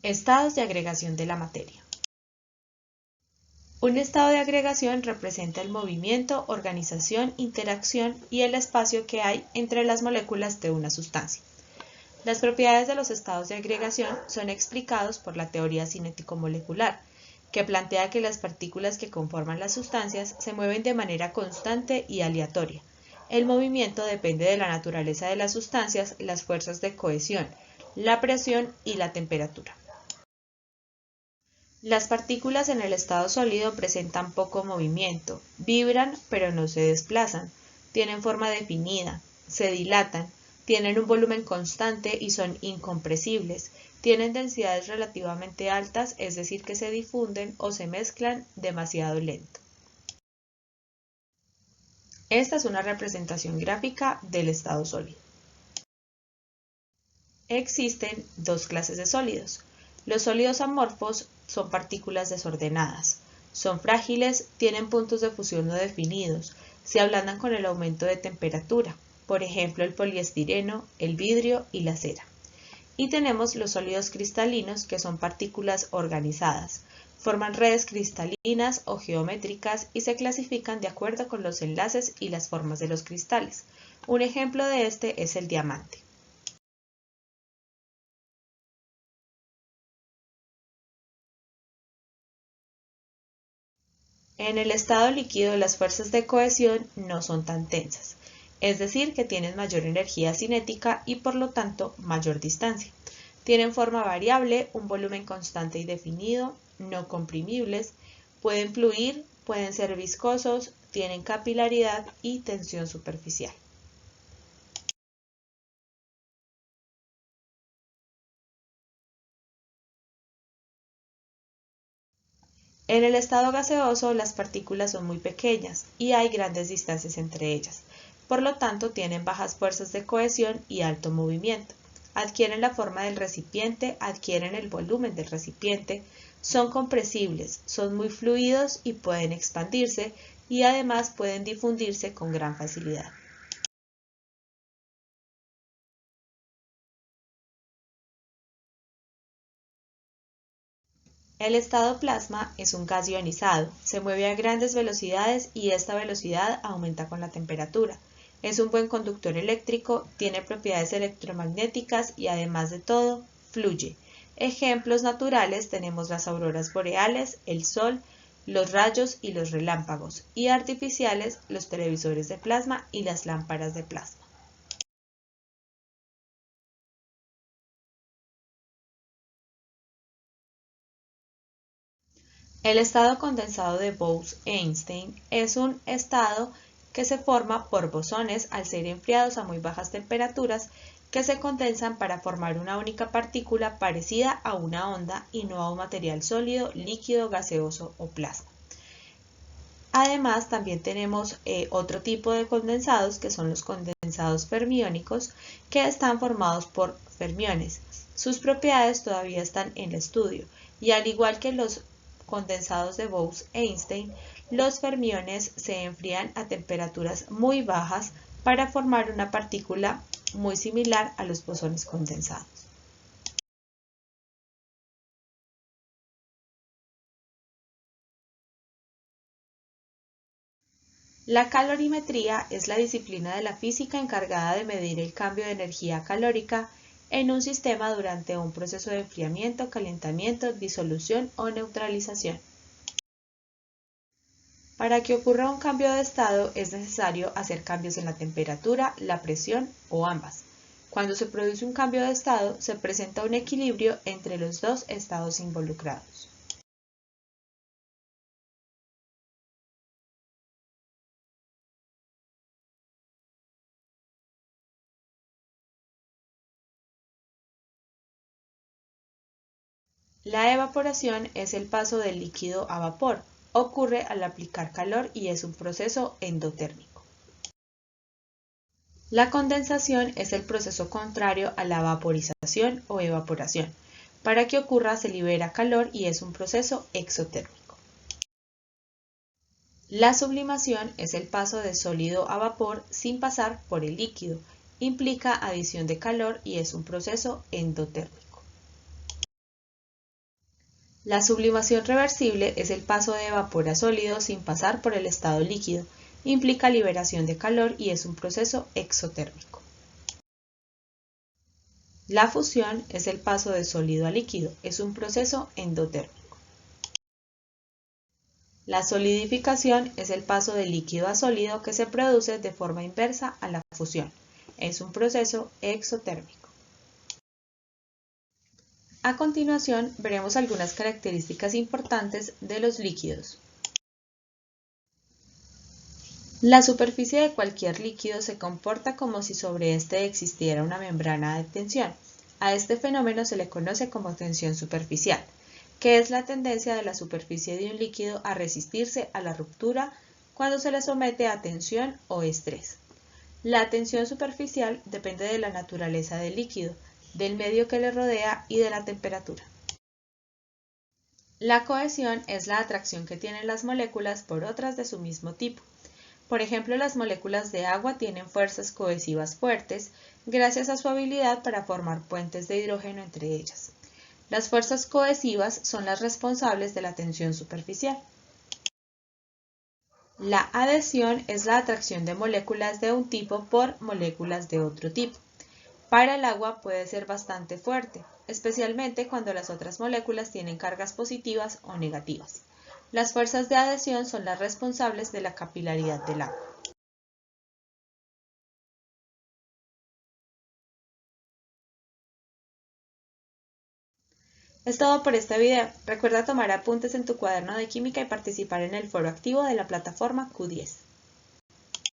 Estados de agregación de la materia. Un estado de agregación representa el movimiento, organización, interacción y el espacio que hay entre las moléculas de una sustancia. Las propiedades de los estados de agregación son explicados por la teoría cinético-molecular, que plantea que las partículas que conforman las sustancias se mueven de manera constante y aleatoria. El movimiento depende de la naturaleza de las sustancias, las fuerzas de cohesión, la presión y la temperatura. Las partículas en el estado sólido presentan poco movimiento, vibran pero no se desplazan, tienen forma definida, se dilatan, tienen un volumen constante y son incompresibles, tienen densidades relativamente altas, es decir que se difunden o se mezclan demasiado lento. Esta es una representación gráfica del estado sólido. Existen dos clases de sólidos. Los sólidos amorfos son partículas desordenadas, son frágiles, tienen puntos de fusión no definidos, se ablandan con el aumento de temperatura, por ejemplo el poliestireno, el vidrio y la cera. Y tenemos los sólidos cristalinos, que son partículas organizadas, forman redes cristalinas o geométricas y se clasifican de acuerdo con los enlaces y las formas de los cristales. Un ejemplo de este es el diamante. En el estado líquido las fuerzas de cohesión no son tan tensas, es decir que tienen mayor energía cinética y por lo tanto mayor distancia. Tienen forma variable, un volumen constante y definido, no comprimibles, pueden fluir, pueden ser viscosos, tienen capilaridad y tensión superficial. En el estado gaseoso las partículas son muy pequeñas y hay grandes distancias entre ellas, por lo tanto tienen bajas fuerzas de cohesión y alto movimiento. Adquieren la forma del recipiente, adquieren el volumen del recipiente, son compresibles, son muy fluidos y pueden expandirse y además pueden difundirse con gran facilidad. El estado plasma es un gas ionizado, se mueve a grandes velocidades y esta velocidad aumenta con la temperatura. Es un buen conductor eléctrico, tiene propiedades electromagnéticas y además de todo, fluye. Ejemplos naturales tenemos las auroras boreales, el sol, los rayos y los relámpagos, y artificiales los televisores de plasma y las lámparas de plasma. El estado condensado de Bose-Einstein es un estado que se forma por bosones al ser enfriados a muy bajas temperaturas que se condensan para formar una única partícula parecida a una onda y no a un material sólido, líquido, gaseoso o plasma. Además, también tenemos otro tipo de condensados que son los condensados fermiónicos que están formados por fermiones. Sus propiedades todavía están en estudio y al igual que los condensados de Bose-Einstein, los fermiones se enfrían a temperaturas muy bajas para formar una partícula muy similar a los bosones condensados. La calorimetría es la disciplina de la física encargada de medir el cambio de energía calórica en un sistema durante un proceso de enfriamiento, calentamiento, disolución o neutralización. Para que ocurra un cambio de estado es necesario hacer cambios en la temperatura, la presión o ambas. Cuando se produce un cambio de estado, se presenta un equilibrio entre los dos estados involucrados. La evaporación es el paso del líquido a vapor. Ocurre al aplicar calor y es un proceso endotérmico. La condensación es el proceso contrario a la vaporización o evaporación. Para que ocurra se libera calor y es un proceso exotérmico. La sublimación es el paso de sólido a vapor sin pasar por el líquido. Implica adición de calor y es un proceso endotérmico. La sublimación reversible es el paso de vapor a sólido sin pasar por el estado líquido. Implica liberación de calor y es un proceso exotérmico. La fusión es el paso de sólido a líquido. Es un proceso endotérmico. La solidificación es el paso de líquido a sólido que se produce de forma inversa a la fusión. Es un proceso exotérmico. A continuación, veremos algunas características importantes de los líquidos. La superficie de cualquier líquido se comporta como si sobre éste existiera una membrana de tensión. A este fenómeno se le conoce como tensión superficial, que es la tendencia de la superficie de un líquido a resistirse a la ruptura cuando se le somete a tensión o estrés. La tensión superficial depende de la naturaleza del líquido, del medio que le rodea y de la temperatura. La cohesión es la atracción que tienen las moléculas por otras de su mismo tipo. Por ejemplo, las moléculas de agua tienen fuerzas cohesivas fuertes gracias a su habilidad para formar puentes de hidrógeno entre ellas. Las fuerzas cohesivas son las responsables de la tensión superficial. La adhesión es la atracción de moléculas de un tipo por moléculas de otro tipo. Para el agua puede ser bastante fuerte, especialmente cuando las otras moléculas tienen cargas positivas o negativas. Las fuerzas de adhesión son las responsables de la capilaridad del agua. Es todo por este video. Recuerda tomar apuntes en tu cuaderno de química y participar en el foro activo de la plataforma Q10.